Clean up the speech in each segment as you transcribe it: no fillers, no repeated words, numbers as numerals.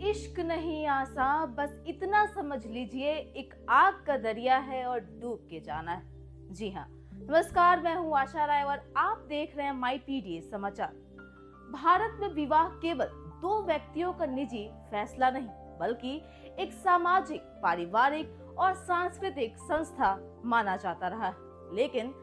इश्क नहीं आसा, बस इतना समझ लीजिए, एक आग का दरिया है और डूब के जाना है। जी हाँ, नमस्कार, मैं हूँ आशा राय और आप देख रहे हैं माई पीडीए समाचार। भारत में विवाह केवल दो व्यक्तियों का निजी फैसला नहीं, बल्कि एक सामाजिक, पारिवारिक और सांस्कृतिक संस्था माना जाता रहा है। लेकिन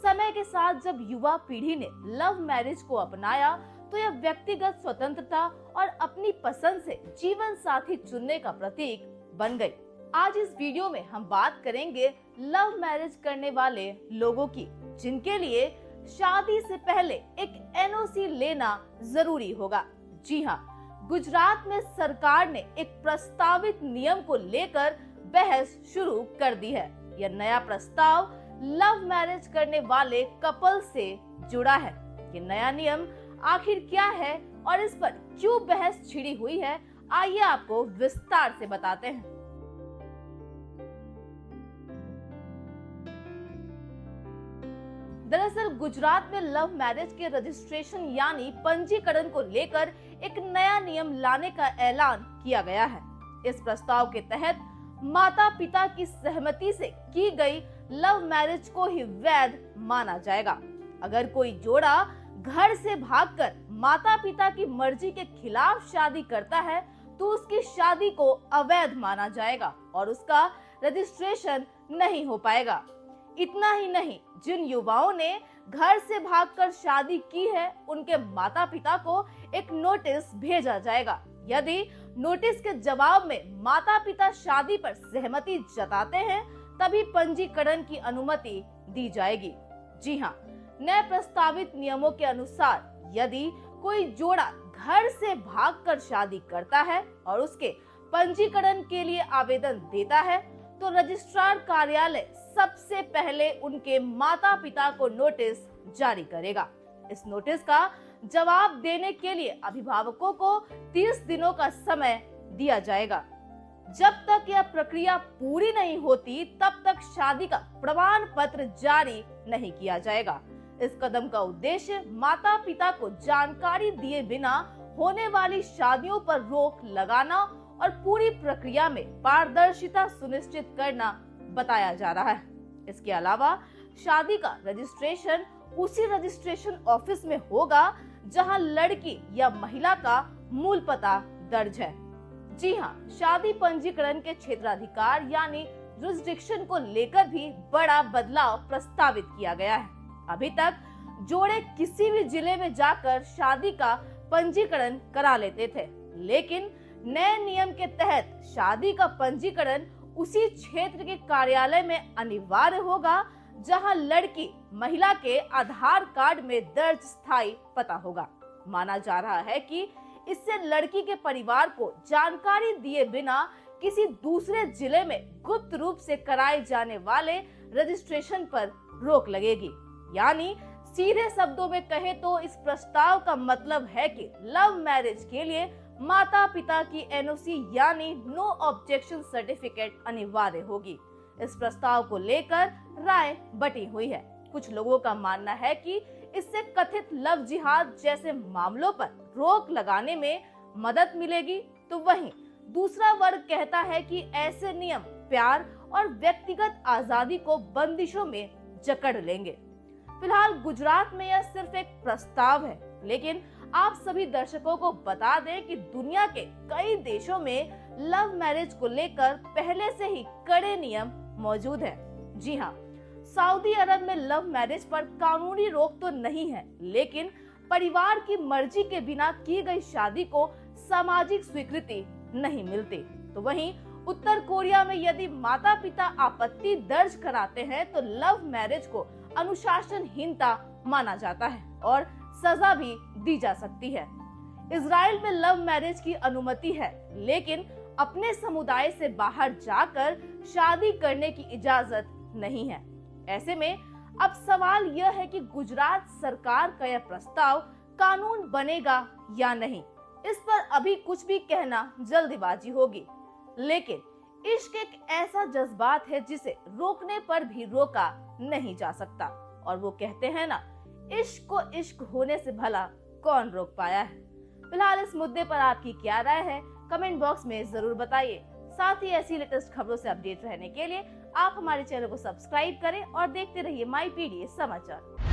समय के साथ जब युवा पीढ़ी ने लव मैरिज को अपनाया, तो यह व्यक्तिगत स्वतंत्रता और अपनी पसंद से जीवन साथी चुनने का प्रतीक बन गई। आज इस वीडियो में हम बात करेंगे लव मैरिज करने वाले लोगों की, जिनके लिए शादी से पहले एक एनओसी लेना जरूरी होगा। जी हाँ, गुजरात में सरकार ने एक प्रस्तावित नियम को लेकर बहस शुरू कर दी है। यह नया प्रस्ताव लव मैरिज करने वाले कपल से जुड़ा है। ये नया नियम आखिर क्या है और इस पर क्यों बहस छिड़ी हुई है, आइए आपको विस्तार से बताते हैं। दरअसल गुजरात में लव मैरिज के रजिस्ट्रेशन यानी पंजीकरण को लेकर एक नया नियम लाने का ऐलान किया गया है। इस प्रस्ताव के तहत माता पिता की सहमति से की गई लव मैरिज को ही वैध माना जाएगा। अगर कोई जोड़ा घर से भागकर माता पिता की मर्जी के खिलाफ शादी करता है, तो उसकी शादी को अवैध माना जाएगा और उसका रजिस्ट्रेशन नहीं हो पाएगा। इतना ही नहीं, जिन युवाओं ने घर से भागकर शादी की है, उनके माता पिता को एक नोटिस भेजा जाएगा। यदि नोटिस के जवाब में माता पिता शादी पर सहमति जताते हैं, तभी पंजीकरण की अनुमति दी जाएगी। जी हाँ, नए प्रस्तावित नियमों के अनुसार यदि कोई जोड़ा घर से भागकर शादी करता है और उसके पंजीकरण के लिए आवेदन देता है, तो रजिस्ट्रार कार्यालय सबसे पहले उनके माता पिता को नोटिस जारी करेगा। इस नोटिस का जवाब देने के लिए अभिभावकों को 30 दिनों का समय दिया जाएगा। जब तक यह प्रक्रिया पूरी नहीं होती, तब तक शादी का प्रमाण पत्र जारी नहीं किया जाएगा। इस कदम का उद्देश्य माता पिता को जानकारी दिए बिना होने वाली शादियों पर रोक लगाना और पूरी प्रक्रिया में पारदर्शिता सुनिश्चित करना बताया जा रहा है। इसके अलावा शादी का रजिस्ट्रेशन उसी रजिस्ट्रेशन ऑफिस में होगा जहां लड़की या महिला का मूल पता दर्ज है। जी हाँ, शादी पंजीकरण के क्षेत्राधिकार यानी जुरिस्डिक्शन को लेकर भी बड़ा बदलाव प्रस्तावित किया गया है। अभी तक जोड़े किसी भी जिले में जाकर शादी का पंजीकरण करा लेते थे, लेकिन नए नियम के तहत शादी का पंजीकरण उसी क्षेत्र के कार्यालय में अनिवार्य होगा जहां लड़की महिला के आधार कार्ड में दर्ज स्थायी पता होगा। माना जा रहा है कि इससे लड़की के परिवार को जानकारी दिए बिना किसी दूसरे जिले में गुप्त रूप से कराए जाने वाले रजिस्ट्रेशन पर रोक लगेगी। यानी सीधे शब्दों में कहे तो इस प्रस्ताव का मतलब है कि लव मैरिज के लिए माता पिता की एनओसी यानी नो ऑब्जेक्शन सर्टिफिकेट अनिवार्य होगी। इस प्रस्ताव को लेकर राय बटी हुई है। कुछ लोगों का मानना है कि इससे कथित लव जिहाद जैसे मामलों पर रोक लगाने में मदद मिलेगी, तो वहीं दूसरा वर्ग कहता है कि ऐसे नियम प्यार और व्यक्तिगत आजादी को बंदिशों में जकड़ लेंगे। फिलहाल गुजरात में यह सिर्फ एक प्रस्ताव है, लेकिन आप सभी दर्शकों को बता दें कि दुनिया के कई देशों में लव मैरिज को लेकर पहले से ही कड़े नियम मौजूद हैं। जी हाँ, सऊदी अरब में लव मैरिज पर कानूनी रोक तो नहीं है, लेकिन परिवार की मर्जी के बिना की गई शादी को सामाजिक स्वीकृति नहीं मिलती। तो वहीं उत्तर कोरिया में यदि माता पिता आपत्ति दर्ज कराते हैं, तो लव मैरिज को अनुशासनहीनता माना जाता है और सजा भी दी जा सकती है। इजराइल में लव मैरिज की अनुमति है, लेकिन अपने समुदाय से बाहर जाकर शादी करने की इजाजत नहीं है। ऐसे में अब सवाल यह है कि गुजरात सरकार का यह प्रस्ताव कानून बनेगा या नहीं। इस पर अभी कुछ भी कहना जल्दबाजी होगी, लेकिन इश्क एक ऐसा जज्बात है जिसे रोकने पर भी रोका नहीं जा सकता। और वो कहते हैं ना, इश्क को इश्क होने से भला कौन रोक पाया है। फिलहाल इस मुद्दे पर आपकी क्या राय है, कमेंट बॉक्स में जरूर बताइए। साथ ही ऐसी लेटेस्ट खबरों से अपडेट रहने के लिए आप हमारे चैनल को सब्सक्राइब करें और देखते रहिए माई पीडीए समाचार।